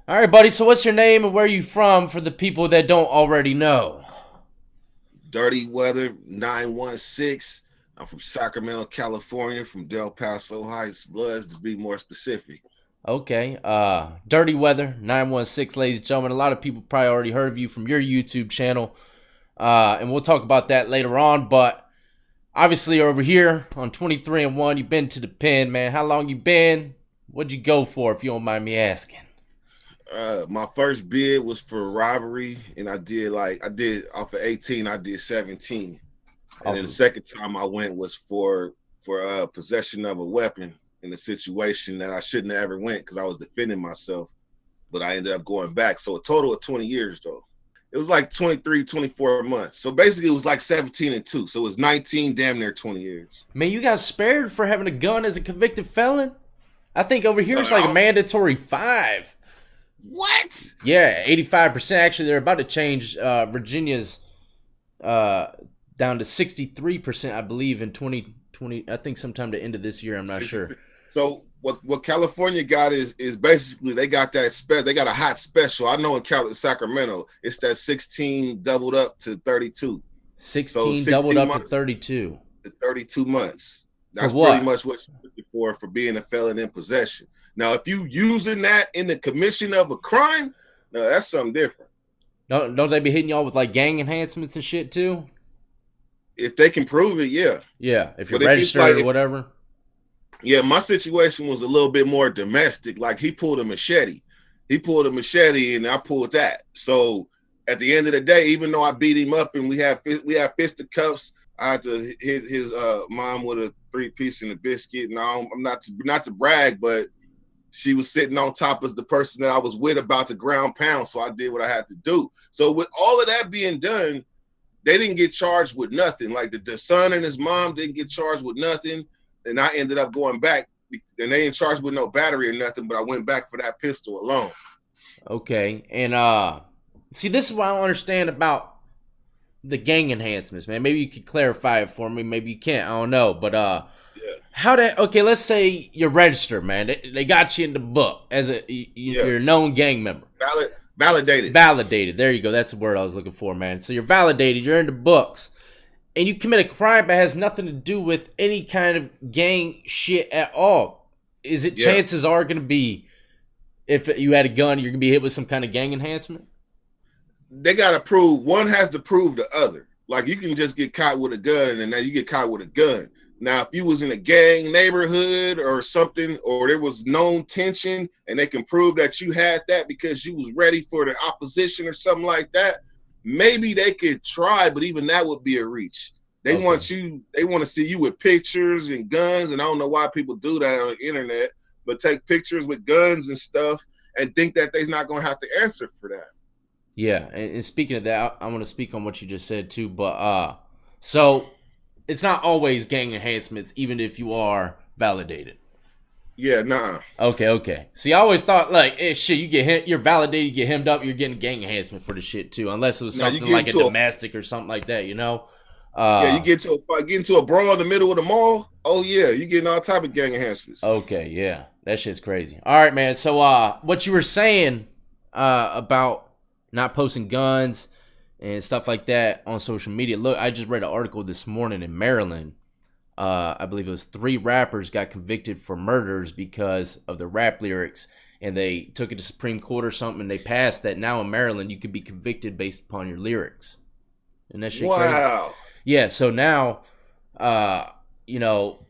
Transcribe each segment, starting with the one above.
All right, buddy. So, what's your name and where are you from for the people that don't already know? Dirtyweather 916. I'm from Sacramento, California, from Del Paso Heights, Bloods to be more specific. Okay. Dirty Weather 916, ladies and gentlemen. A lot of people probably already heard of you from your YouTube channel, and we'll talk about that later on. But obviously, over here on 23 and One, you've been to the pen, man. How long you been? What'd you go for, if you don't mind me asking? My first bid was for robbery, and I did off of 18, I did 17. And Off then the of second time I went was for possession of a weapon in a situation that I shouldn't have ever went because I was defending myself, but I ended up going back. So a total of 20 years though. It was like 23, 24 months. So basically it was like 17 and 2. So it was 19, damn near 20 years. man, you got spared for having a gun as a convicted felon. I think over here it's like a Uh, mandatory 5. what? Yeah, 85%. Actually, they're about to change Virginia's uh, down to 63%, I believe, in 2020. I think sometime the end of this year. I'm not sure. So what California got is basically they got they got a hot special. I know in Sacramento it's that 16 doubled up to 32. So 16 doubled 16 up to months 32. to 32 months. For That's pretty what? much what you're looking for being a felon in possession. Now, if you using that in the commission of a crime, no, that's something different. Don't they be hitting y'all with like gang enhancements and shit too? If they can prove it, yeah. Yeah, if you're But if it's registered like, or whatever. yeah, my situation was a little bit more domestic. Like he pulled a machete. He pulled a machete and I pulled that. So at the end of the day, even though I beat him up and we have fisticuffs, I had to hit his mom with a 3-piece and a biscuit. And I'm not to brag, but she was sitting on top of the person that I was with about to ground pound. So I did what I had to do. So with all of that being done, they didn't get charged with nothing. Like the son and his mom didn't get charged with nothing. And I ended up going back, and they ain't charged with no battery or nothing, but I went back for that pistol alone. Okay, and see, this is what I don't understand about the gang enhancements, man. Maybe you could clarify it for me. Maybe you can't. I don't know, but Yeah, how that? Okay, let's say you're registered, man. They got you in the book as yeah. you're a known gang member. Validated. Validated. There you go. That's the word I was looking for, man. So you're validated. You're in the books, and you commit a crime that has nothing to do with any kind of gang shit at all. Is it Yeah. chances are going to be if you had a gun, you're going to be hit with some kind of gang enhancement? They gotta prove one has to prove the other. Like you can just get caught with a gun and now you get caught with a gun. Now, if you was in a gang neighborhood or something, or there was known tension and they can prove that you had that because you was ready for the opposition or something like that, maybe they could try, but even that would be a reach. Okay. They want to see you with pictures and guns, and I don't know why people do that on the internet, but take pictures with guns and stuff and think that they're not gonna have to answer for that. Yeah, and speaking of that, I want to speak on what you just said too. But so it's not always gang enhancements, even if you are validated. Yeah, nah. Okay, okay. See, I always thought like, shit, you get you're validated, you get hemmed up, you're getting gang enhancement for the shit too, unless it was Now you something get like a into a domestic or something like that, you know. Yeah, you Uh, get into a brawl in the middle of the mall. Oh yeah, you getting all type of gang enhancements. okay, yeah, that shit's crazy. All right, man. So, what you were saying about not posting guns and stuff like that on social media. Look, I just read an article this morning in Maryland. I believe it was 3 rappers got convicted for murders because of the rap lyrics, and they took it to Supreme Court or something, and they passed that now in Maryland you could be convicted based upon your lyrics. And that shit crazy. Wow. Yeah, so now, uh, you know,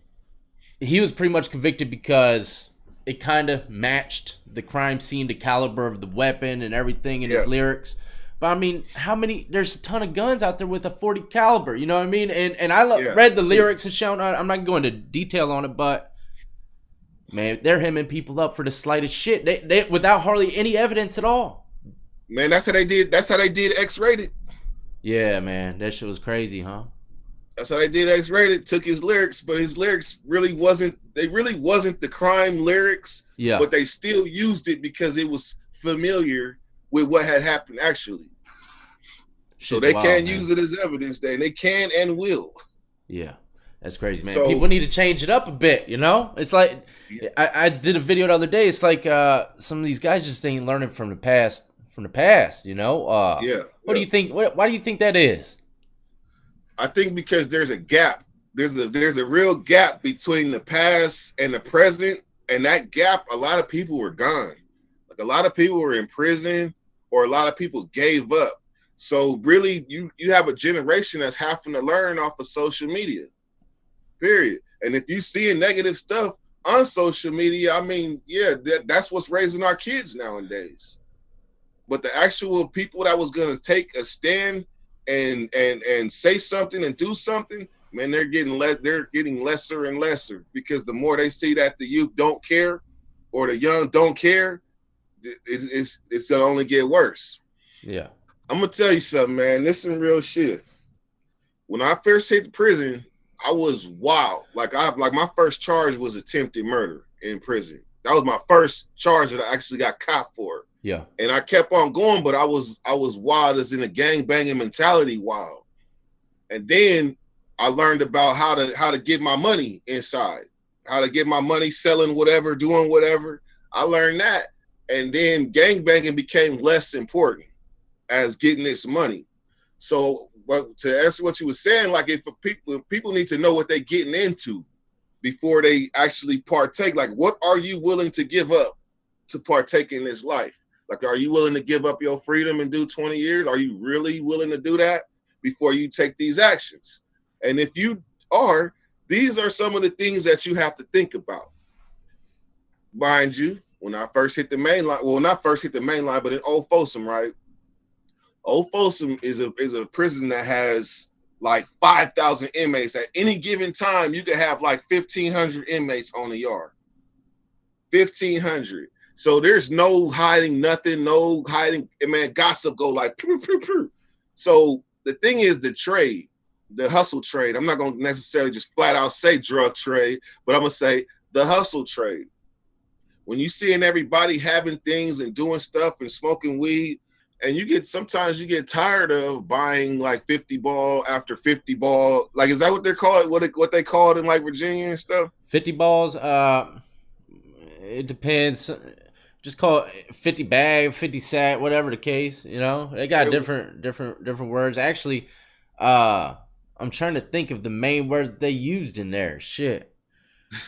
he was pretty much convicted because it kind of matched the crime scene, the caliber of the weapon and everything in his Yeah, lyrics. But I mean, how many? There's a ton of guns out there with a 40 caliber. You know what I mean? And I yeah. read the lyrics and shown. I'm not going into detail on it, but man, they're hemming people up for the slightest shit. They without hardly any evidence at all. Man, that's how they did. That's how they did X-rated. Yeah, man, that shit was crazy, huh? That's how they did X-rated. Took his lyrics, but his lyrics really wasn't. They really wasn't the crime lyrics, Yeah, but they still used it because it was familiar with what had happened actually. So shit's they wild, can man. use it as evidence. Then they can and will. Yeah. That's crazy, man. So People need to change it up a bit, you know? It's like yeah, I did a video the other day. It's like some of these guys just ain't learning from the past, you know? yeah, What do yeah. you think? Why do you think that is? I think because there's a gap. There's a real gap between the past and the present, and that gap, a lot of people were gone. Like a lot of people were in prison, or a lot of people gave up. So really, you have a generation that's having to learn off of social media. Period. And if you see negative stuff on social media, I mean, yeah, that's what's raising our kids nowadays. But the actual people that was gonna take a stand and say something and do something, man, they're getting lesser and lesser, because the more they see that the youth don't care or the young don't care, it's gonna only get worse. Yeah. I'm gonna tell you something, man. This is some real shit. When I first hit the prison, I was wild. Like my first charge was attempted murder in prison. That was my first charge that I actually got caught for. Yeah. And I kept on going, but I was wild, as in a gang banging mentality wild. And then I learned about how to get my money inside, how to get my money selling whatever, doing whatever. I learned that. And then gang banging became less important as getting this money. So, but to answer what you were saying, like if people need to know what they're getting into before they actually partake. Like, what are you willing to give up to partake in this life? Like, are you willing to give up your freedom and do 20 years? Are you really willing to do that before you take these actions? And if you are, these are some of the things that you have to think about. Mind you, when I first hit the main line, well, not first hit the main line, but in Old Folsom, right? Old Folsom is a prison that has like 5,000 inmates. At any given time, you could have like 1,500 inmates on the yard. 1,500. So there's no hiding nothing, no hiding. Man, gossip go like poo, poo, poo. So the thing is the trade, the hustle trade. I'm not going to necessarily just flat out say drug trade, but I'm going to say the hustle trade. When you seeing everybody having things and doing stuff and smoking weed, and sometimes you get tired of buying like 50 ball after 50 ball. Like, is that what they're called? What they call it in like Virginia and stuff? 50 balls. It depends. Just call it 50 bag, 50 sack, whatever the case. You know, they got different words. Actually, I'm trying to think of the main word they used in there. Shit.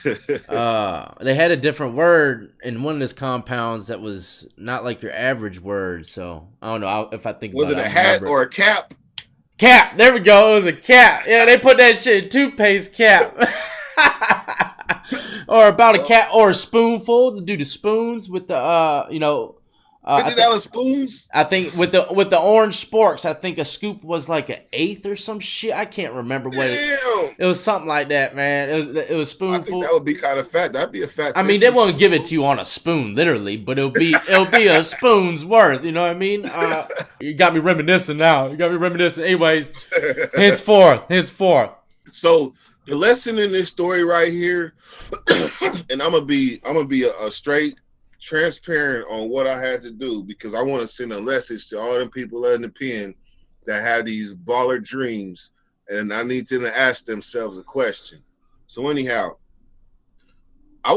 They had a different word in one of those compounds that was not like your average word. So I don't know if I think was about it a hat or a cap? Cap. There we go. It was a cap. Yeah, they put that shit in toothpaste cap. Or about a cap or a spoonful to do the spoons with the $50 spoons. I think with the orange sporks, I think a scoop was like an eighth or some shit. I can't remember what it was. Something like that, man. It was spoonful. I think that would be kind of fat. That'd be a fat. I mean, they won't give it to you on a spoon, literally, but it'll be a spoon's worth. You know what I mean? You got me reminiscing now. Anyways, henceforth. So the lesson in this story right here, and I'm gonna be a straight, transparent on what I had to do, because I want to send a message to all them people in the pen that have these baller dreams, and I need them to ask themselves a question. So anyhow, I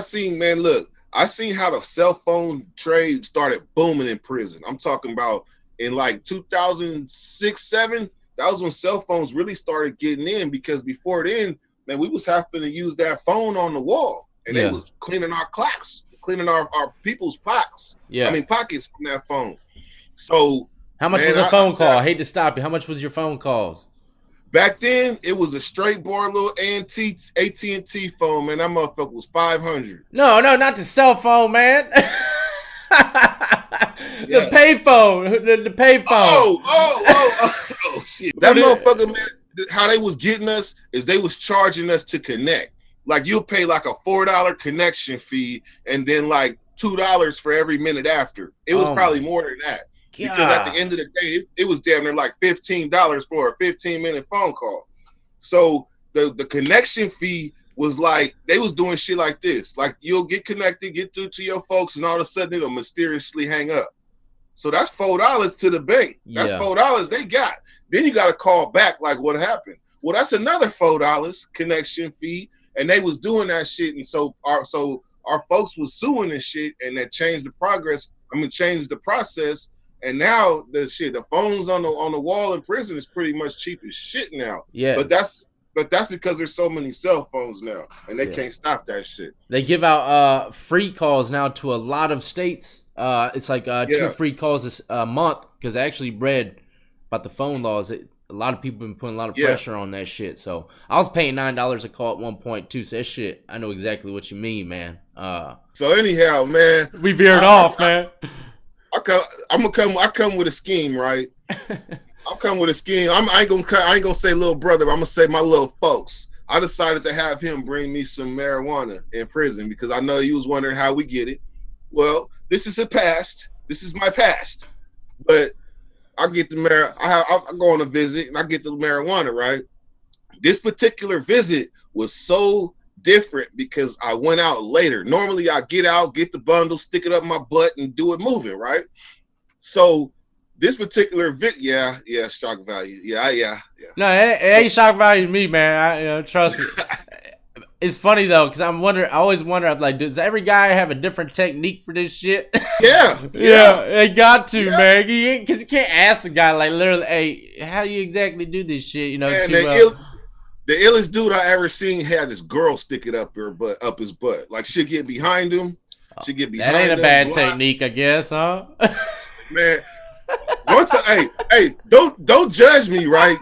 seen how the cell phone trade started booming in prison. I'm talking about in like 2006-7. That was when cell phones really started getting in, because before then, man, we was having to use that phone on the wall, and they was cleaning our clocks, cleaning our people's pockets. Yeah. I mean, pockets from that phone. So how much was a phone call? I hate to stop you. How much was your phone calls? Back then, it was a straight board little AT&T phone, man. That motherfucker was $500. No, not the cell phone, man. The payphone. The payphone. Oh, shit. That motherfucker, man, how they was getting us is they was charging us to connect. Like, you'll pay like a $4 connection fee and then like $2 for every minute after. It was probably more than that. God. Because at the end of the day, it was damn near like $15 for a 15-minute phone call. So the connection fee was like, they was doing shit like this. Like, you'll get connected, get through to your folks, and all of a sudden it'll mysteriously hang up. So that's $4 to the bank. That's $4 they got. Then you got to call back, like, what happened? Well, that's another $4 connection fee, and they was doing that shit, and so our folks was suing and shit, and that changed the progress. I mean, changed the process, and now the phones on the wall in prison is pretty much cheap as shit now. Yeah. But that's because there's so many cell phones now, and they can't stop that shit. They give out free calls now to a lot of states. It's like 2 free calls a month, because I actually read about the phone laws. A lot of people been putting a lot of pressure on that shit. So I was paying $9 a call at one point too. So that shit, I know exactly what you mean, man. So anyhow, man, we veered off, man. I come with a scheme, right? I'll come with a scheme. I ain't gonna say little brother, but I'm gonna say my little folks. I decided to have him bring me some marijuana in prison because I know you was wondering how we get it. Well, this is a past. This is my past. But I get the I go on a visit and I get the marijuana, right? This particular visit was so different because I went out later. Normally I get out, get the bundle, stick it up my butt and do it moving, right? So this particular shock value. Yeah. No, it ain't shock value to me, man. Trust me. It's funny though, because I always wonder, I'm like, does every guy have a different technique for this shit? Yeah. They got to, man. Because you can't ask a guy like literally, hey, how do you exactly do this shit? Man, the illest dude I ever seen had this girl stick it up his butt. Like she'd get behind him. That ain't a bad technique, I guess, huh? Man, one time, hey, don't judge me, right?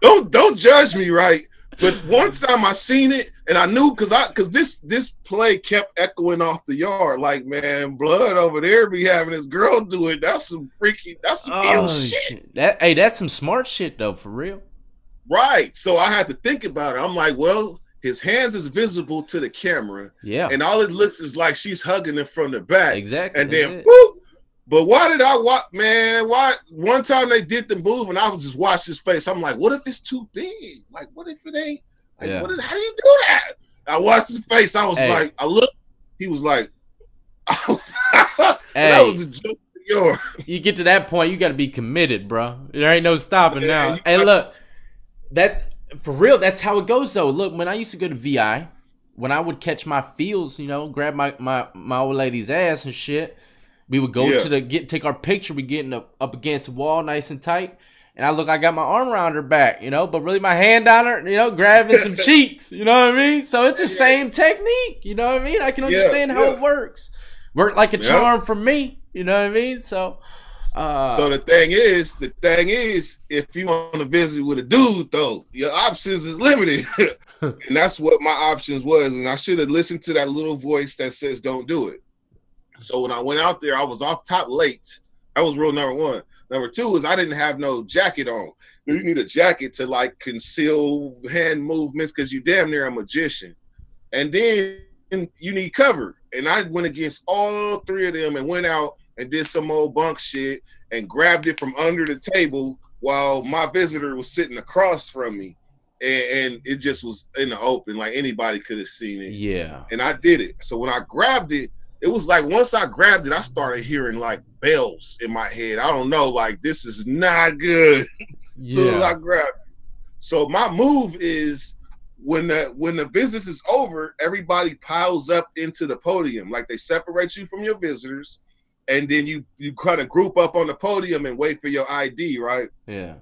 Don't judge me, right? But one time I seen it and I knew because this play kept echoing off the yard. Like, man, blood over there be having this girl do it. That's some ill shit. That's some smart shit though, for real. Right. So I had to think about it. I'm like, well, his hands is visible to the camera. Yeah. And all it looks is like she's hugging him from the back. Exactly. And then whoop. But why did I watch, man? Why one time they did the move and I would just watch his face. I'm like, what if it's too big? Like, what if it ain't? Like, how do you do that? I watched his face. I was like, I looked. He was like, that was a joke. You get to that point, you got to be committed, bro. There ain't no stopping now. Hey, look, that for real, that's how it goes though. Look, when I used to go to VI, when I would catch my feels, grab my old lady's ass and shit, we would go take our picture. We getting up against the wall, nice and tight, and I got my arm around her back, but really my hand on her, grabbing some cheeks, you know what I mean? So it's the same technique, you know what I mean? I can understand how it works. Worked like a charm for me, you know what I mean? So. So the thing is, if you want to visit with a dude, though, your options is limited, and that's what my options was. And I should have listened to that little voice that says, "Don't do it." So when I went out there, I was off top late. That was rule number one. Number two is I didn't have no jacket on. You need a jacket to like conceal hand movements because you damn near a magician. And then you need cover. And I went against all three of them and went out and did some old bunk shit and grabbed it from under the table while my visitor was sitting across from me. And it just was in the open, like anybody could have seen it. Yeah. And I did it. So when I grabbed it, it was like once I grabbed it, I started hearing like bells in my head. I don't know, like this is not good. Yeah. So as I grabbed it. So my move is when the business is over, everybody piles up into the podium. Like they separate you from your visitors. And then you kind of group up on the podium and wait for your ID, right? Yeah.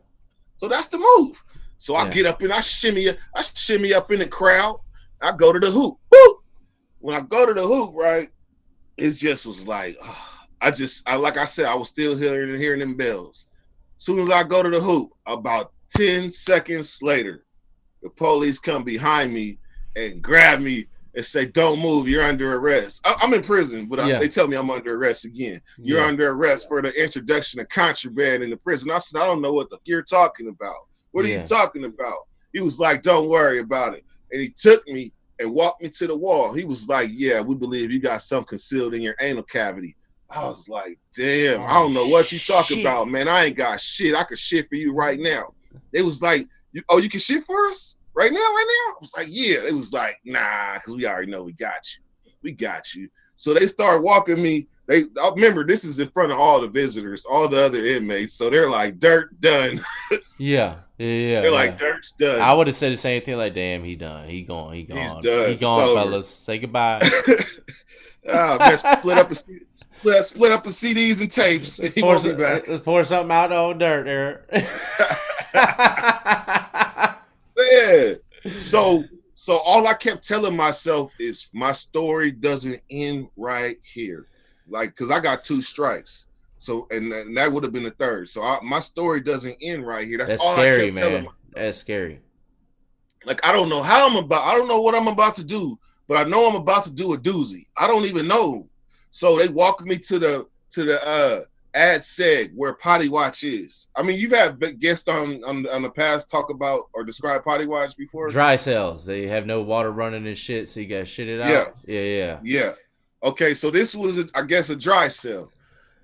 So that's the move. So I get up and I shimmy up in the crowd. I go to the hoop. Woo! When I go to the hoop, right, it just was like, like I said, I was still hearing them bells. As soon as I go to the hoop, about 10 seconds later, the police come behind me and grab me and say, "Don't move, you're under arrest." I'm in prison, but they tell me I'm under arrest again. You're under arrest for the introduction of contraband in the prison. I said, I don't know what the you're talking about. What are you talking about? He was like, "Don't worry about it." And he took me and walked me to the wall. He was like, "Yeah, we believe you got something concealed in your anal cavity." I was like, damn, I don't know what you talking about, man. I ain't got shit. I could shit for you right now. It was like, you can shit for us? Right now? I was like, yeah. It was like, nah, because we already know we got you. So they started walking me. I remember this is in front of all the visitors, all the other inmates. So they're like, dirt done. Yeah. Yeah, They're like, yeah. Dirk's I done. would have said the same thing. Like, damn, he done. He gone. He He's gone. He done. It's gone, over. fellas. Say goodbye. Man, split up the CDs and tapes. Let's He pour won't some, be back. let's pour something out on dirt there. Yeah. So all I kept telling myself is my story doesn't end right here. Like, cause I got 2 strikes. So and that would have been the third. So my story doesn't end right here. That's all scary, I kept telling myself. That's scary. Like, I don't know I don't know what I'm about to do, but I know I'm about to do a doozy. I don't even know. So they walked me to the ad seg where Potty Watch is. I mean, you've had guests on the past talk about or describe Potty Watch before. Dry cells. They have no water running and shit, so you gotta shit it out. Yeah. Okay, so this was, I guess, a dry cell.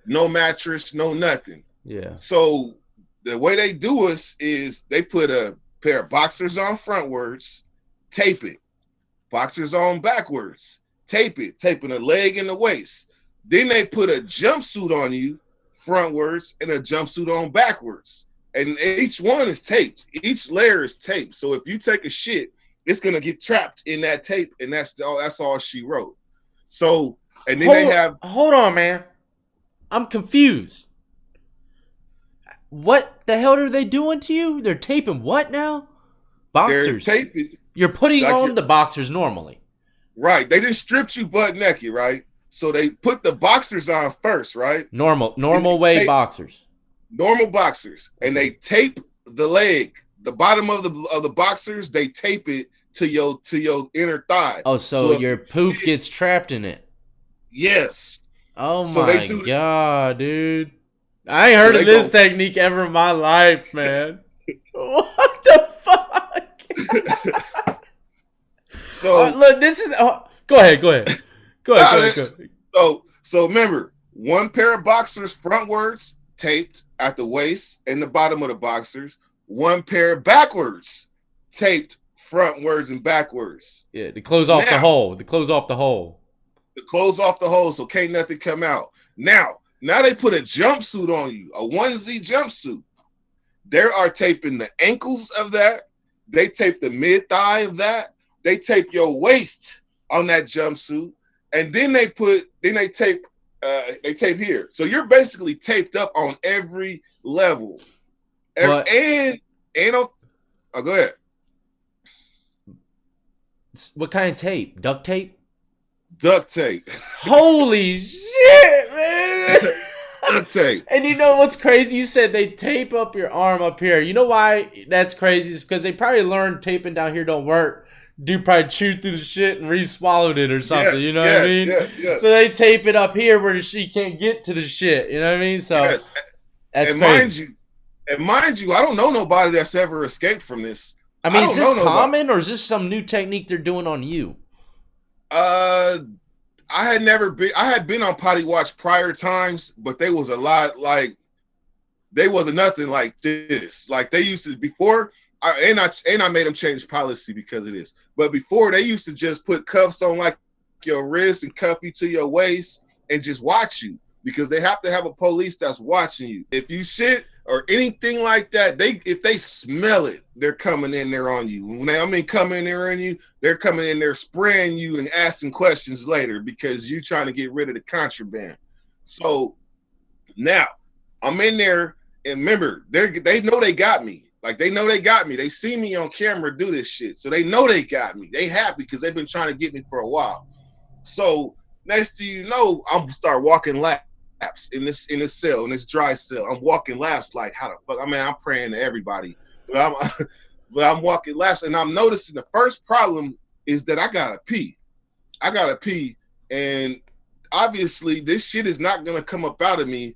No mattress, no nothing. Yeah. So the way they do us is they put a pair of boxers on frontwards, tape it. Boxers on backwards, tape it, taping a leg and the waist. Then they put a jumpsuit on you frontwards and a jumpsuit on backwards. And each one is taped. Each layer is taped. So if you take a shit, it's gonna get trapped in that tape, and that's all she wrote. So, and then hold on, man. I'm confused. What the hell are they doing to you? They're taping what now? Boxers. They're taping. You're putting like on the boxers normally. Right. They just stripped you butt naked, right? So they put the boxers on first, right? Normal way boxers. Normal boxers. And they tape the leg, the bottom of the boxers, they tape it to your inner thigh. Oh, so your poop gets trapped in it. Yes. Oh my God, dude. I ain't heard of this technique ever in my life, man. What the fuck? So look, this is go ahead. So remember, one pair of boxers frontwards taped at the waist and the bottom of the boxers, one pair backwards taped frontwards and backwards. Yeah, to close off the hole. To close off the hole. To close off the hole so can't nothing come out. Now they put a jumpsuit on you, a onesie jumpsuit. They are taping the ankles of that. They tape the mid thigh of that. They tape your waist on that jumpsuit, and then they tape here. So you're basically taped up on every level. Go ahead. What kind of tape? Duct tape? Duct tape. Holy shit, man. Duct tape. And you know what's crazy? You said they tape up your arm up here. You know why that's crazy? It's because they probably learned taping down here don't work. Dude probably chewed through the shit and re-swallowed it or something. Yes, you know what I mean? Yes. So they tape it up here where she can't get to the shit. You know what I mean? So that's crazy. Mind you, I don't know nobody that's ever escaped from this. I mean, is this common or is this some new technique they're doing on you? I had been on Potty Watch prior times, but they was a lot like they wasn't nothing like this. Like they used to before. I made them change policy because of this. But before they used to just put cuffs on like your wrist and cuff you to your waist and just watch you because they have to have a police that's watching you. If you shit or anything like that, if they smell it, they're coming in there on you. When coming in there on you, they're coming in there spraying you and asking questions later because you're trying to get rid of the contraband. So now I'm in there, and remember, they know they got me. Like they know they got me. They see me on camera do this shit, so they know they got me. They happy because they've been trying to get me for a while. So next thing you know, I'm gonna start walking laps in this cell, in this dry cell. I'm walking laps like how the fuck? I mean, I'm praying to everybody, but I'm walking laps, and I'm noticing the first problem is that I gotta pee, and obviously this shit is not gonna come up out of me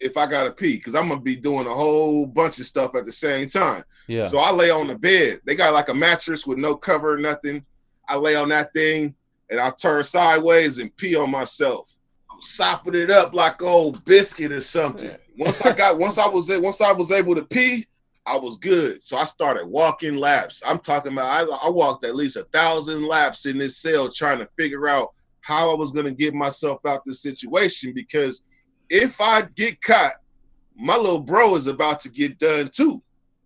if I gotta pee, because I'm gonna be doing a whole bunch of stuff at the same time. Yeah. So I lay on the bed. They got like a mattress with no cover or nothing. I lay on that thing and I turn sideways and pee on myself. I'm sopping it up like old biscuit or something. Once I was able to pee, I was good. So I started walking laps. I'm talking about I walked at least 1,000 laps in this cell trying to figure out how I was gonna get myself out this situation, because if I get caught, my little bro is about to get done too.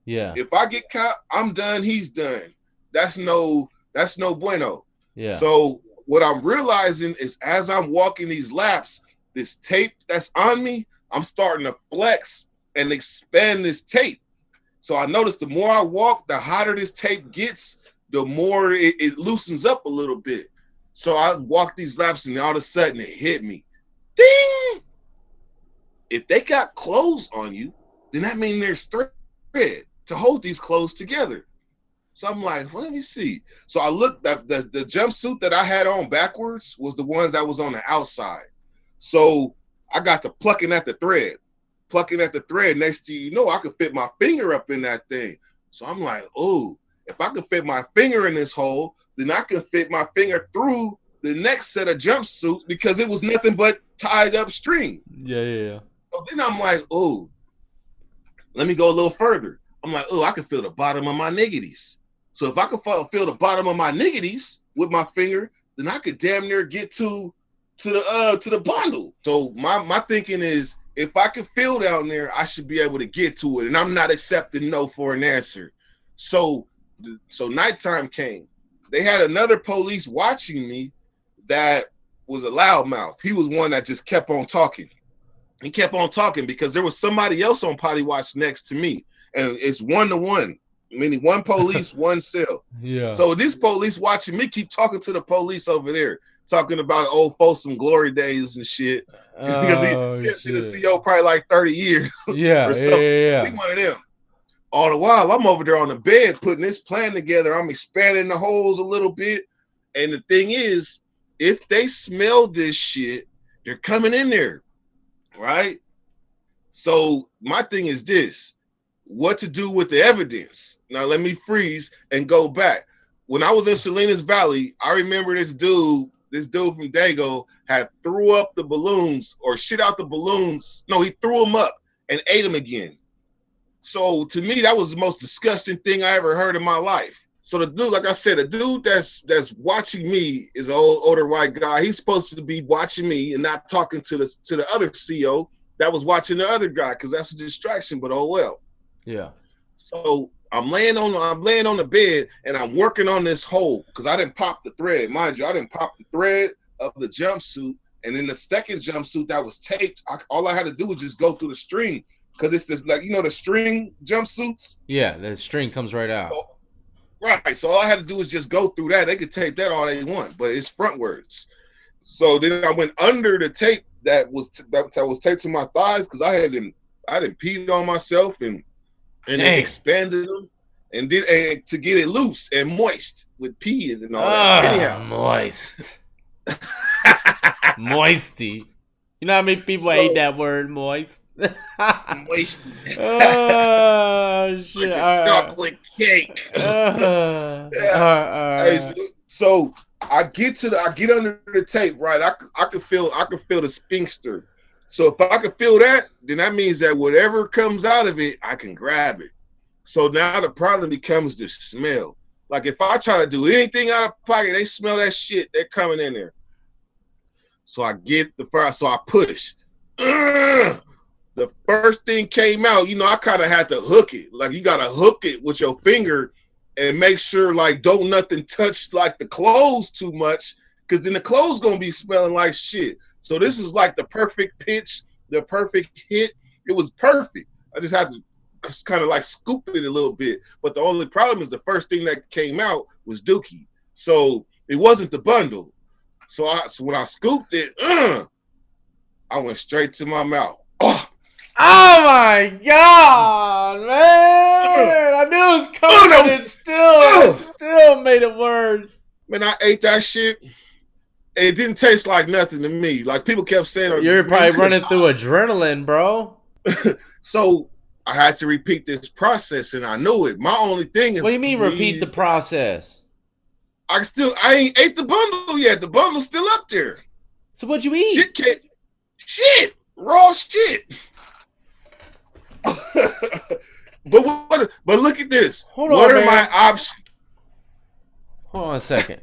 Yeah. If I get caught, I'm done. He's done. That's no bueno. Yeah. So what I'm realizing is as I'm walking these laps, this tape that's on me, I'm starting to flex and expand this tape. So I noticed the more I walk, the hotter this tape gets, the more it loosens up a little bit. So I walked these laps and all of a sudden it hit me. Ding! If they got clothes on you, then that means there's thread to hold these clothes together. So I'm like, well, let me see. So I looked at the jumpsuit that I had on backwards was the ones that was on the outside. So I got to plucking at the thread. Next to you know, I could fit my finger up in that thing. So I'm like, oh, if I could fit my finger in this hole, then I can fit my finger through the next set of jumpsuits because it was nothing but tied up string. Yeah. So then I'm like, oh, let me go a little further. I'm like, oh, I can feel the bottom of my niggities. So if I could feel the bottom of my niggities with my finger, then I could damn near get to the bundle. So my thinking is, if I can feel down there, I should be able to get to it, and I'm not accepting no for an answer. So nighttime came. They had another police watching me that was a loudmouth. He was one that just kept on talking. He kept on talking because there was somebody else on potty watch next to me, and it's 1-to-1, meaning one police, one cell. Yeah. So this police watching me keep talking to the police over there, talking about old folksome glory days and shit. Because he's been a CEO probably like 30 years. Yeah, or so. yeah. He one of them. All the while, I'm over there on the bed putting this plan together. I'm expanding the holes a little bit. And the thing is, if they smell this shit, they're coming in there, right? So my thing is this: what to do with the evidence? Now let me freeze and go back. When I was in Salinas Valley, I remember this dude from Dago had threw up the balloons or shit out the balloons. No, he threw them up and ate them again. So to me, that was the most disgusting thing I ever heard in my life. So the dude, like I said, the dude that's watching me is an older white guy. He's supposed to be watching me and not talking to the other CO that was watching the other guy, because that's a distraction, but oh well. Yeah. So I'm laying on the bed and I'm working on this hole because I didn't pop the thread. Mind you, I didn't pop the thread of the jumpsuit, and in the second jumpsuit that was taped, all I had to do was just go through the string, because it's this, like, you know, the string jumpsuits. Yeah, the string comes right out. So, right. So all I had to do was just go through that. They could tape that all they want, but it's frontwards. So then I went under the tape that was taped to my thighs because I didn't peed on myself and then expanded them and to get it loose and moist with pee and all that. Anyhow, moist. Moisty. You know how many people hate that word, moist? Moist. Oh shit! Like chocolate cake. So I get under the tape, right? I can feel the sphincter. So if I can feel that, then that means that whatever comes out of it, I can grab it. So now the problem becomes the smell. Like if I try to do anything out of pocket, they smell that shit. They're coming in there. So I get the fire. So I push. The first thing came out, you know, I kind of had to hook it. Like you got to hook it with your finger and make sure like don't nothing touch like the clothes too much, because then the clothes going to be smelling like shit. So this is like the perfect pitch, the perfect hit. It was perfect. I just had to kind of like scoop it a little bit. But the only problem is the first thing that came out was Dookie. So it wasn't the bundle. So when I scooped it, I went straight to my mouth. Oh my god, man! I knew it was coming, but it still made it worse. Man, I ate that shit. It didn't taste like nothing to me. Like people kept saying, "You're probably running through adrenaline, bro." So I had to repeat this process, and I knew it. My only thing is, what do you mean repeat the process? I ain't ate the bundle yet. The bundle's still up there. So what'd you eat? Shit, raw shit. But look at this. Hold on, what are my options? Hold on a second.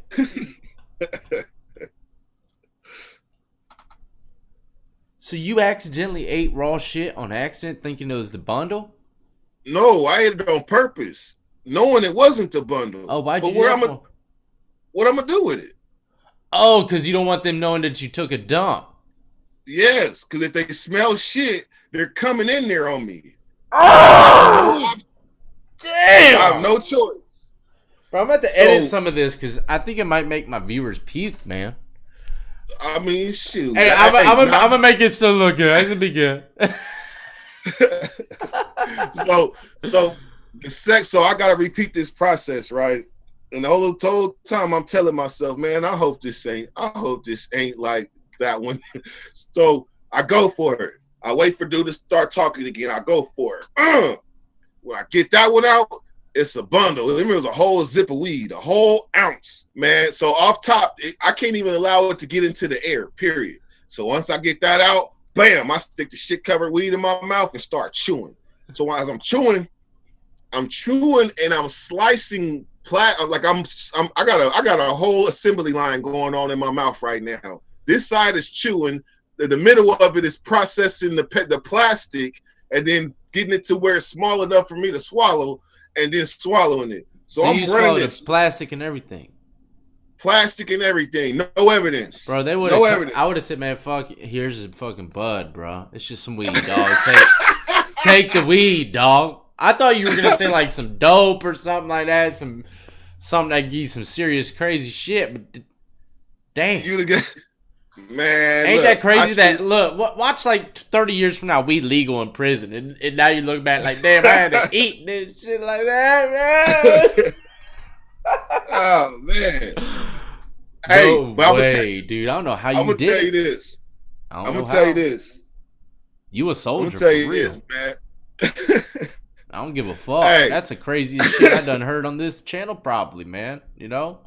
So you accidentally ate raw shit on accident, thinking it was the bundle? No, I ate it on purpose, knowing it wasn't the bundle. Oh, why'd you But do that for? what I'm gonna do with it? Oh, because you don't want them knowing that you took a dump. Yes, because if they smell shit, they're coming in there on me. Oh, I have damn! no choice. Bro, I'm about to edit So some of this because I think it might make my viewers puke, man. I mean, shoot. Hey, I'm gonna make it still look good. It's gonna be good. so the sex. So I gotta repeat this process, right? And the whole time I'm telling myself, man, I hope this ain't like that one. So I go for it. I wait for dude to start talking again. I go for it. When I get that one out, it's a bundle. It was a whole zip of weed, a whole ounce, man. So off top, I can't even allow it to get into the air, period. So once I get that out, bam, I stick the shit covered weed in my mouth and start chewing. So as I'm chewing and I'm slicing like I got a whole assembly line going on in my mouth right now. This side is chewing, the middle of it is processing the plastic and then getting it to where it's small enough for me to swallow and then swallowing it. So I'm you running this plastic and everything. Plastic and everything, no evidence. Bro, they would. No evidence. I would have said, man, fuck. Here's a fucking bud, bro. It's just some weed, dog. Take the weed, dog. I thought you were gonna say like some dope or something like that, something that gives you some serious crazy shit. But damn, you get man. Ain't that crazy? Watch like 30 years from now, weed legal in prison, and now you look back like, damn, I had to eat this shit like that, man. Oh man. Hey, no way, dude. I don't know how you did it. I'm gonna tell you this. I'm gonna tell you this. You a soldier. I'm gonna tell you this, man. I don't give a fuck. Hey. That's the craziest shit I done heard on this channel, probably, man. You know,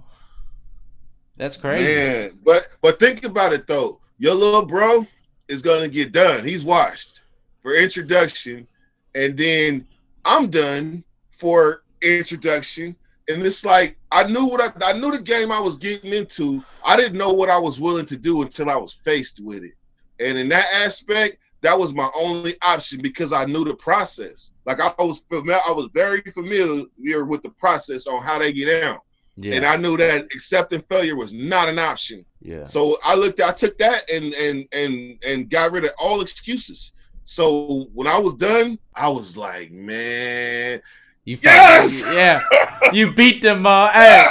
that's crazy. Man, but think about it though. Your little bro is gonna get done. He's washed for introduction, and then I'm done for introduction. And it's like I knew the game I was getting into. I didn't know what I was willing to do until I was faced with it. And in that aspect, that was my only option because I knew the process. Like I was very familiar with the process on how they get down. Yeah. And I knew that accepting failure was not an option. Yeah. So I took that and got rid of all excuses. So when I was done, I was like, man, yes! Yeah. You beat them hey.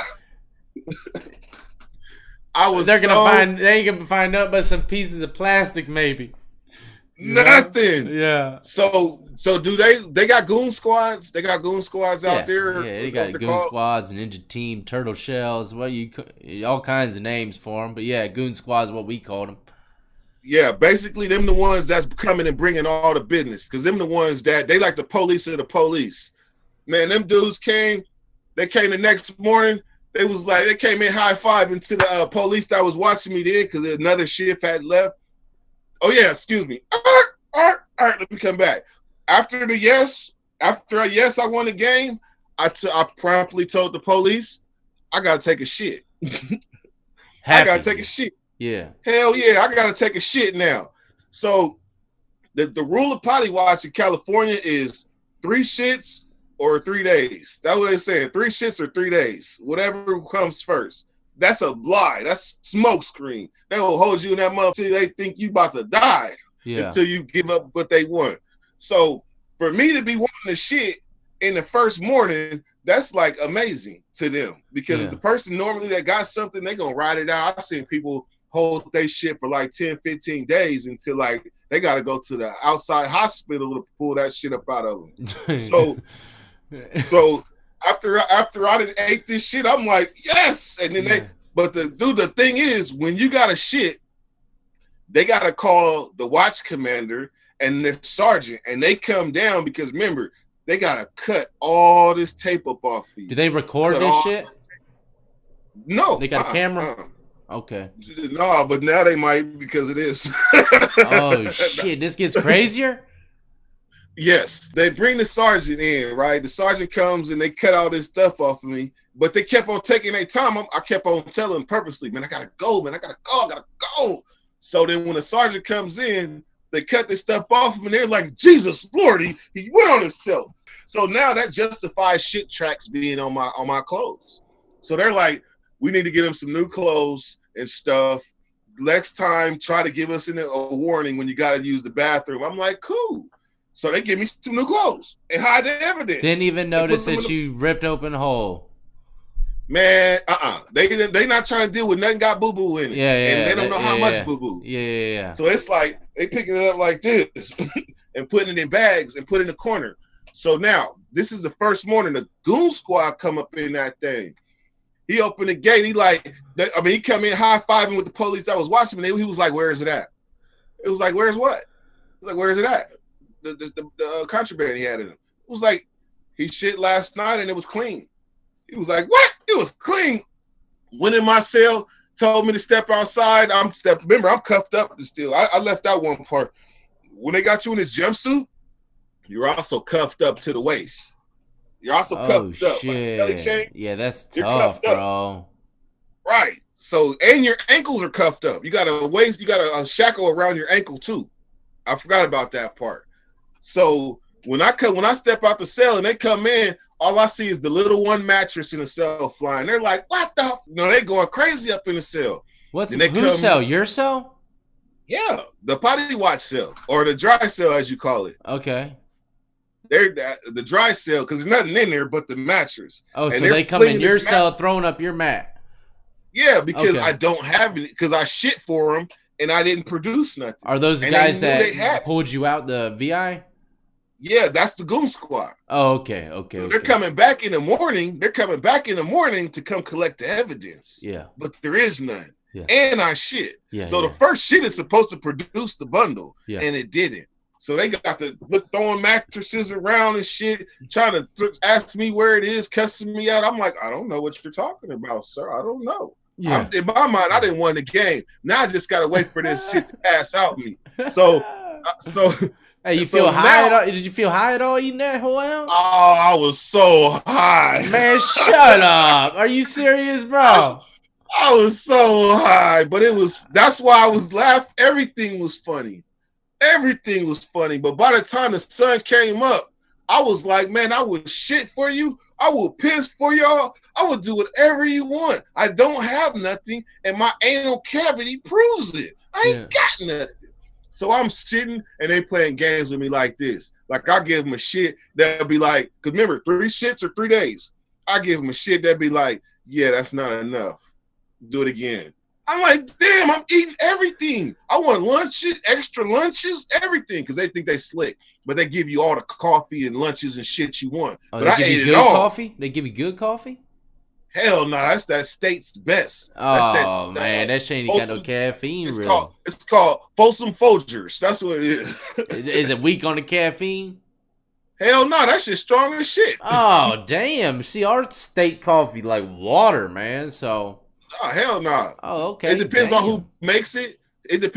They ain't gonna find nothing but some pieces of plastic, maybe. Nothing. Yeah. So do they got goon squads? They got goon squads out there. Yeah, they got goon squads, Ninja Team, Turtle Shells. All kinds of names for them. But yeah, goon squads, what we called them. Yeah, basically them the ones that's coming and bringing all the business, because them the ones that they like the police of the police. Man, them dudes came. They came the next morning. They was like they came in high-fiving to the police that was watching me there because another shift had left. Oh yeah, excuse me. All right, let me come back. After a yes, I won the game. I promptly told the police, I gotta take a shit. I gotta take a shit. Yeah. Hell yeah, I gotta take a shit now. So the rule of potty watch in California is 3 shits or 3 days. That's what they're saying. 3 shits or 3 days. Whatever comes first. That's a lie. That's smoke screen. They will hold you in that mother till they think you about to die until you give up what they want. So for me to be wanting the shit in the first morning, that's like amazing to them because the person normally that got something, they gonna ride it out. I've seen people hold their shit for like 10, 15 days until like they got to go to the outside hospital to pull that shit up out of them. So after I done ate this shit, I'm like, yes. And then the thing is, when you got a shit, they got to call the watch commander and the sergeant, and they come down because remember, they got to cut all this tape up off of you. Do they record this shit? No. They got a camera? Okay. No, but now they might because it is. Oh, shit. This gets crazier? Yes. They bring the sergeant in, right? The sergeant comes and they cut all this stuff off of me, but they kept on taking their time. I kept on telling purposely, man, I got to go, man. I got to go. So then when the sergeant comes in, They cut this stuff off him, and they're like, Jesus Lord, he went on himself. So now that justifies shit tracks being on my clothes. So they're like, we need to get him some new clothes and stuff. Next time, try to give us a warning when you got to use the bathroom. I'm like, cool. So they give me some new clothes and hide the evidence. Didn't even notice that you ripped open a hole. Man, They not trying to deal with nothing got boo-boo in it. Yeah. And they don't know how much boo-boo. Yeah. So it's like they picking it up like this and putting it in bags and put it in the corner. So now, this is the first morning. The goon squad come up in that thing. He opened the gate. He come in high-fiving with the police that was watching him. He was like, where is it at? It was like, where's what? He was like, where is it at? The contraband he had in him. It was like, he shit last night and it was clean. He was like, what? It was clean. Went in my cell, told me to step outside. Remember, I'm cuffed up still. I left out one part. When they got you in this jumpsuit, you're also cuffed up to the waist. You're also cuffed up. Shit. Like belly chain. Yeah, that's tough, bro. Right. So, and your ankles are cuffed up. You got a waist, you got a shackle around your ankle too. I forgot about that part. So when I step out the cell and they come in, all I see is the little one mattress in the cell flying. They're like, what the? No, they going crazy up in the cell. Whose cell? Your cell? Yeah, the potty watch cell or the dry cell, as you call it. Okay. They're the dry cell because there's nothing in there but the mattress. Oh, so they come in your cell throwing up your mat. Yeah, because I don't have it because I shit for them and I didn't produce nothing. Are those guys that pulled you out the VI? Yeah, that's the goon squad. Oh, okay. So they're coming back in the morning. They're coming back in the morning to come collect the evidence. Yeah. But there is none. Yeah. And I shit. Yeah. So the first shit is supposed to produce the bundle. Yeah. And it didn't. So they got to throwing mattresses around and shit, trying to ask me where it is, cussing me out. I'm like, I don't know what you're talking about, sir. I don't know. Yeah. In my mind, I didn't win the game. Now I just got to wait for this shit to pass out me. So. Hey, you feel high at all? Did you feel high at all eating that whole ounce? Oh, I was so high. Man, shut up. Are you serious, bro? I was so high, but that's why I was laughing. Everything was funny. But by the time the sun came up, I was like, man, I would shit for you. I would piss for y'all. I would do whatever you want. I don't have nothing, and my anal cavity proves it. I ain't got nothing. So I'm sitting and they playing games with me like this. Like I give them a shit that'll be like, because remember, 3 shits or 3 days. I give them a shit that'd be like, yeah, that's not enough. Do it again. I'm like, damn, I'm eating everything. I want lunches, extra lunches, everything, because they think they slick. But they give you all the coffee and lunches and shit you want. Oh, but I ate it all. Coffee? They give you good coffee? Hell no, that's that state's best. Oh, man, that shit ain't got no caffeine, really. It's called Folsom Folgers. That's what it is. Is it weak on the caffeine? Hell no, that shit's strong as shit. Oh, damn. See, our state coffee like water, man, so. Oh, hell no. Oh, okay. It depends on who makes it. But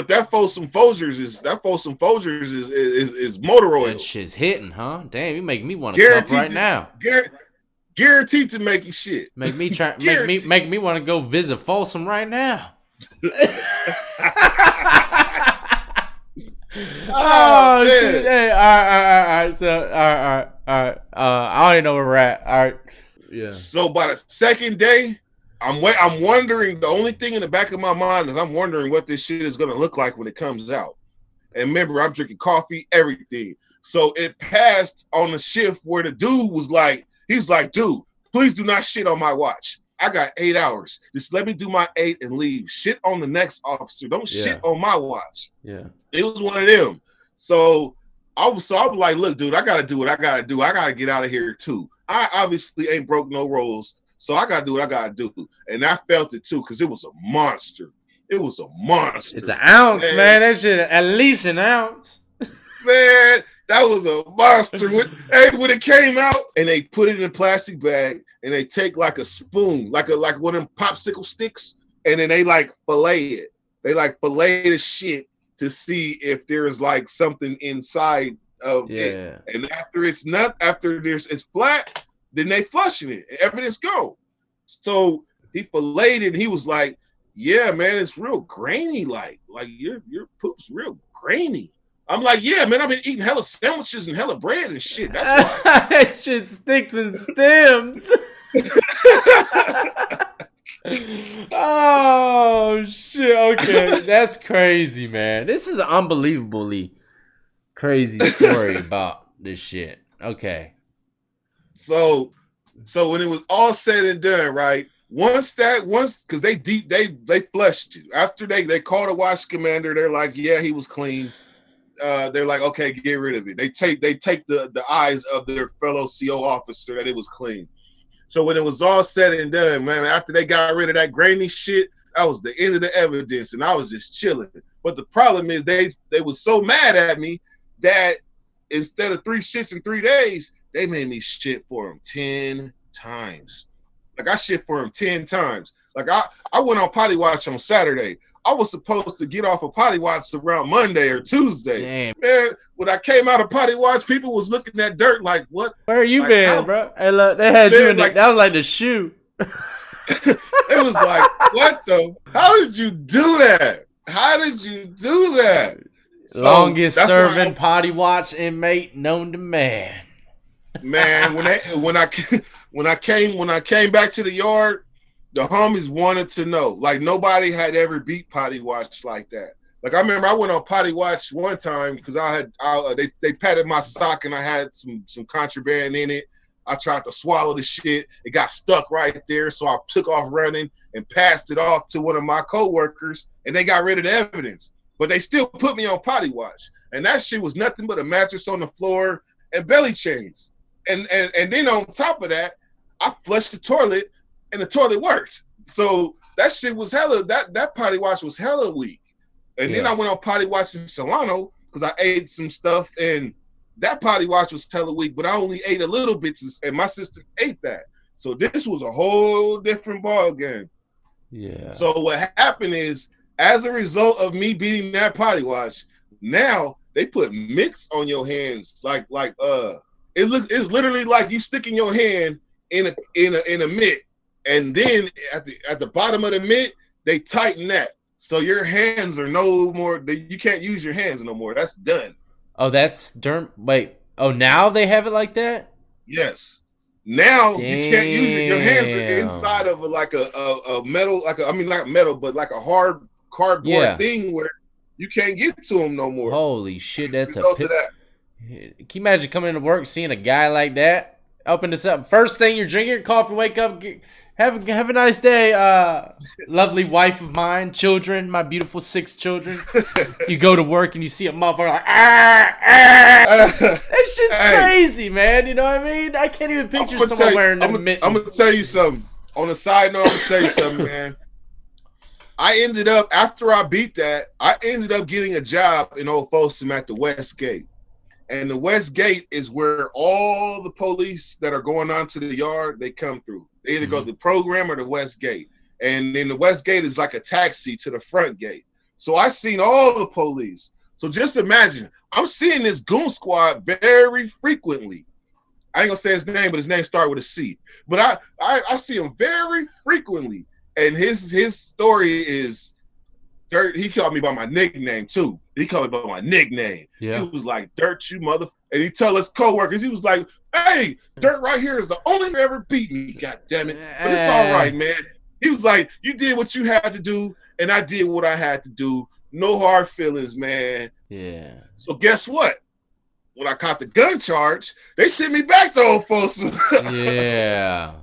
that Folsom Folgers is motor oil. That shit's hitting, huh? Damn, you making me want to cup right now. Guaranteed to make you shit. Make me want to go visit Folsom right now. Oh shit! Hey, all right. So, all right. I don't even know where we're at. All right. Yeah. So by the second day, I'm wondering. The only thing in the back of my mind is I'm wondering what this shit is gonna look like when it comes out. And remember, I'm drinking coffee, everything. So it passed on the shift where the dude was like. He was like, dude, please do not shit on my watch. I got 8 hours. Just let me do my 8 and leave. Shit on the next officer. Don't shit on my watch. Yeah. It was one of them. So I was like, look, dude, I got to do what I got to do. I got to get out of here too. I obviously ain't broke no rules. So I got to do what I got to do. And I felt it too because it was a monster. It's an ounce, man. That shit, at least an ounce. Man, that was a monster. When it came out and they put it in a plastic bag and they take like a spoon, like one of them popsicle sticks, and then they like fillet it. They like fillet the shit to see if there's like something inside of it. And after it's flat, then they flushing it. Evidence go. So he filleted it and he was like, yeah, man, it's real grainy. Like your poop's real grainy. I'm like, yeah, man, I've been eating hella sandwiches and hella bread and shit. That's why. That shit sticks and stems. Oh shit! Okay, that's crazy, man. This is an unbelievably crazy story about this shit. Okay. So when it was all said and done, right? Once because they flushed you after they called a watch commander. They're like, yeah, he was clean. They're like, okay, get rid of it. They take the eyes of their fellow CO officer that it was clean. So when it was all said and done, man, after they got rid of that grainy shit, that was the end of the evidence, and I was just chilling. But the problem is they was so mad at me that instead of 3 shits in 3 days, they made me shit for them 10 times. Like I shit for them 10 times. Like I went on potty watch on Saturday. I was supposed to get off of potty watch around Monday or Tuesday. Damn. Man, when I came out of potty watch, people was looking at dirt like, what? Where you like, been, bro? Hey, look, they had you in like, that was like the shoe. It was like, what the? How did you do that? How did you do that? Longest serving potty watch inmate known to man. Man, when I came back to the yard, the homies wanted to know. Like nobody had ever beat potty watch like that. Like I remember I went on potty watch one time because they patted my sock and I had some contraband in it. I tried to swallow the shit. It got stuck right there, so I took off running and passed it off to one of my coworkers, and they got rid of the evidence. But they still put me on potty watch, and that shit was nothing but a mattress on the floor and belly chains. And then on top of that, I flushed the toilet, and the toilet worked. So that shit was hella. That potty watch was hella weak. And then I went on potty watch in Solano because I ate some stuff, and that potty watch was hella weak. But I only ate a little bit, and my sister ate that. So this was a whole different ball game. Yeah. So what happened is, as a result of me beating that potty watch, now they put mitts on your hands, it's literally like you sticking your hand in a mitt, and then at the bottom of the mitt they tighten that, so your hands are no more. You can't use your hands no more. That's done. Oh, that's wait. Oh, now they have it like that? Yes. Now you can't use your hands are inside of a metal, not metal, but like a hard cardboard thing where you can't get to them no more. Holy shit, that's Can you imagine coming into work seeing a guy like that? Open this up. First thing, you're drinking your coffee, wake up, have a nice day. Lovely wife of mine, children, my beautiful 6 children. You go to work and you see a motherfucker like, that shit's crazy, man. You know what I mean? I can't even picture someone wearing the mittens. I'm gonna tell you something. On a side note, I'm gonna tell you something, man. After I beat that, I ended up getting a job in Old Folsom at the West Gate. And the West Gate is where all the police that are going onto the yard, they come through. They either go to the program or the West Gate. And then the West Gate is like a taxi to the front gate. So I seen all the police. So just imagine, I'm seeing this goon squad very frequently. I ain't gonna say his name, but his name started with a C. But I see him very frequently. And his story is, he called me by my nickname too. He called me by my nickname. Yeah. He was like, Dirt, you mother. And he tell us coworkers, he was like, hey, Dirt right here is the only one ever beat me, god damn it. But it's all right, man. He was like, you did what you had to do, and I did what I had to do. No hard feelings, man. Yeah. So guess what? When I caught the gun charge, they sent me back to Old Folsom. Yeah.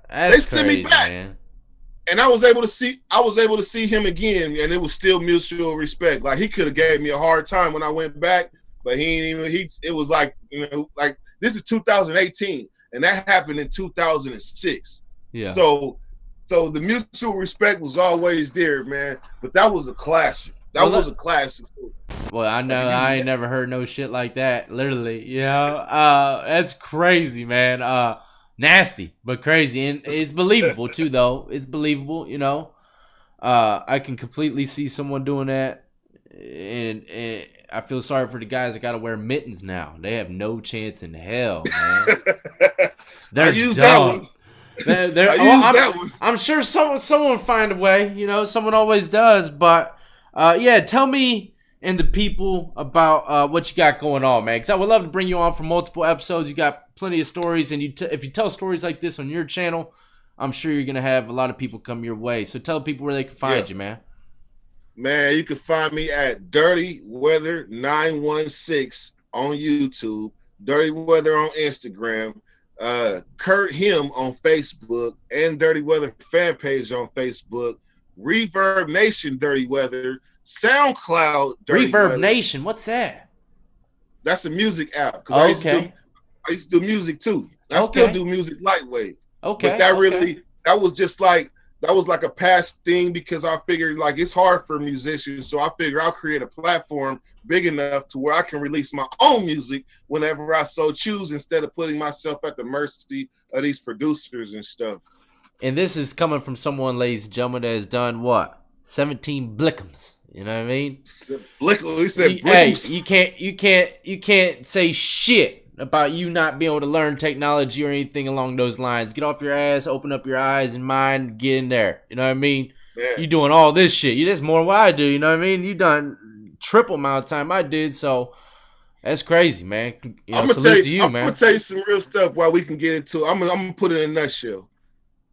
They sent me back. Man. And I was able to see him again, and it was still mutual respect. Like he could have gave me a hard time when I went back, but it was like, like this is 2018, and that happened in 2006. Yeah. So the mutual respect was always there, man. But that was a classic. That was a classic. Well, I know I ain't never heard no shit like that. Literally, that's crazy, man. Nasty, but crazy, and it's believable too. Though it's believable, I can completely see someone doing that, and I feel sorry for the guys that got to wear mittens now. They have no chance in hell, man. They're dumb. There, I used that one. I'm sure someone will find a way. You know, someone always does. But yeah, tell me and the people about what you got going on, man. Because I would love to bring you on for multiple episodes. You got plenty of stories, and if you tell stories like this on your channel, I'm sure you're gonna have a lot of people come your way. So tell people where they can find you, man. Man, you can find me at Dirtyweather 916 on YouTube, Dirtyweather on Instagram, Kurt Him on Facebook, and Dirtyweather fan page on Facebook, Reverb Nation Dirtyweather, SoundCloud Dirtyweather. Reverb Nation, what's that? That's a music app. Oh, I used to do music too. I still do music lightweight. Okay. But that was like a past thing, because I figured like it's hard for musicians. So I figured I'll create a platform big enough to where I can release my own music whenever I so choose, instead of putting myself at the mercy of these producers and stuff. And this is coming from someone, ladies and gentlemen, that has done what? 17 blickums. You know what I mean? We said blickums. Hey, you can't say shit about you not being able to learn technology or anything along those lines. Get off your ass, open up your eyes and mind, get in there. You know what I mean? Yeah. You doing all this shit. That's more than what I do. You know what I mean? You done triple amount of time I did, so that's crazy, man. You know, I'm gonna tell you some real stuff while we can get into it. I'm gonna put it in a nutshell,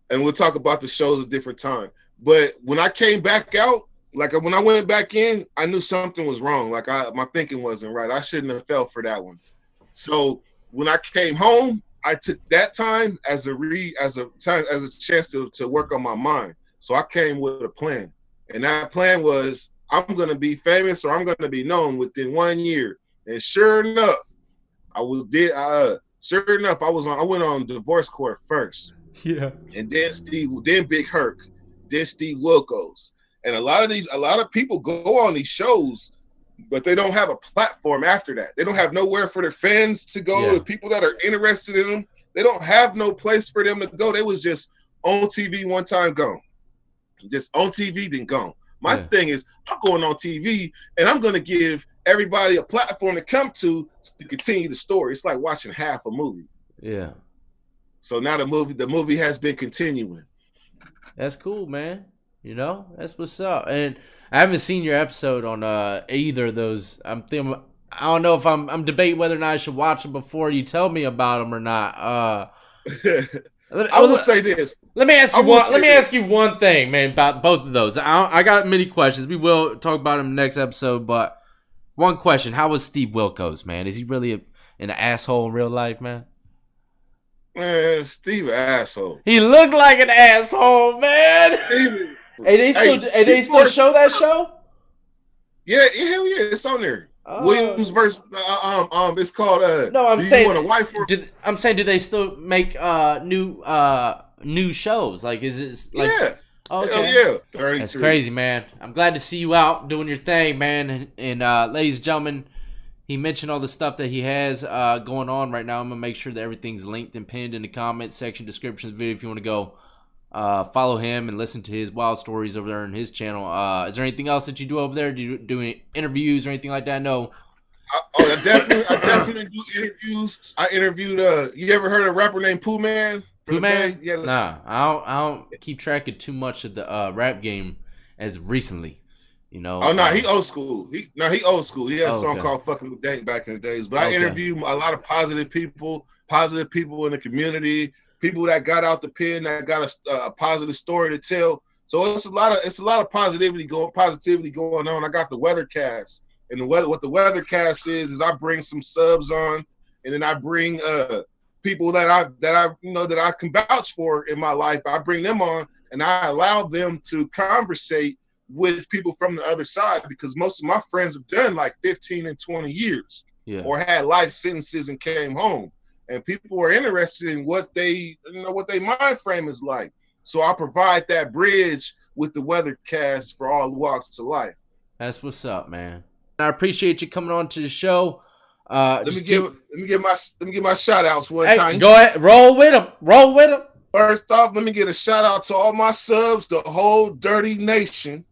and we'll talk about the shows at a different time. But when I came back out, like when I went back in, I knew something was wrong. Like my thinking wasn't right. I shouldn't have fell for that one. So when I came home, I took that time as a chance to work on my mind. So I came with a plan, and that plan was I'm gonna be famous, or I'm gonna be known within 1 year. And sure enough, I went on divorce court first. Yeah. And then Big Herc, then Steve Wilkos, and a lot of people go on these shows, but they don't have a platform after that. They don't have nowhere for their fans to go. Yeah. The people that are interested in them, they don't have no place for them to go. They was just on TV one time, gone. Just on TV, then gone. My thing is, I'm going on TV, and I'm going to give everybody a platform to come to continue the story. It's like watching half a movie. Yeah. So now the movie has been continuing. That's cool, man. You know, that's what's up. And I haven't seen your episode on either of those. I don't know if I'm debating whether or not I should watch them before you tell me about them or not. I will say this. Let me ask you one thing, man, about both of those. I got many questions. We will talk about them next episode, but one question: how was Steve Wilkos, man? Is he really an asshole in real life, man? Man, Steve, an asshole. He looked like an asshole, man. Steve, they still show that show? Yeah, hell yeah, it's on there. Williams versus it's called No, I'm do saying, you want a wife or... I'm saying, do they still make new shows? Like, is it like? Yeah. Okay. Hell yeah. 33. That's crazy, man. I'm glad to see you out doing your thing, man. And ladies and gentlemen, he mentioned all the stuff that he has going on right now. I'm gonna make sure that everything's linked and pinned in the comments section, description of the video if you want to go follow him and listen to his wild stories over there on his channel. Is there anything else that you do over there? Do you do any interviews or anything like that? No. I definitely do interviews. I interviewed you ever heard of a rapper named Pooh Man? Pooh Man? Yeah, nah, I don't keep track of too much of the rap game as recently. You know. Oh no, he old school. He old school. He had a song called "Fucking with Dank" back in the days. But I interview a lot of positive people in the community, people that got out the pen, that got a positive story to tell. So it's a lot of positivity going on. I got the Weathercast, and what the Weathercast is I bring some subs on, and then I bring people that I can vouch for in my life. I bring them on, and I allow them to conversate with people from the other side, because most of my friends have done like 15 and 20 years or had life sentences and came home, and people are interested in what they mind frame is like. So I provide that bridge with the Weathercast for all walks of life. That's what's up, man. I appreciate you coming on to the show. Let me give my shout outs one time. Go ahead, roll with them. First off, let me get a shout out to all my subs, the whole Dirty Nation.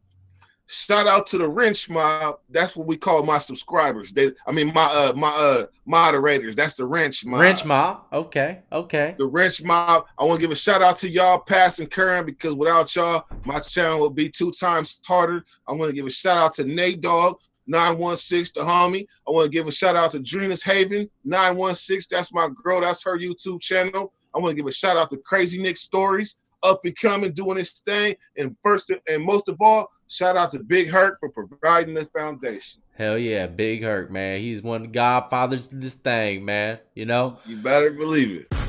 Shout out to the wrench mob. That's what we call my subscribers. My moderators. That's the wrench mob. Wrench mob. Okay. The wrench mob. I want to give a shout out to y'all, past and current, because without y'all, my channel would be 2 times harder. I want to give a shout out to Nate Dogg 916, the homie. I want to give a shout out to Dreena's Haven 916. That's my girl. That's her YouTube channel. I want to give a shout out to Crazy Nick Stories, up and coming, doing his thing. And first and most of all, shout out to Big Hurt for providing the foundation. Hell yeah, Big Hurt, man. He's one of the godfathers to this thing, man. You know? You better believe it.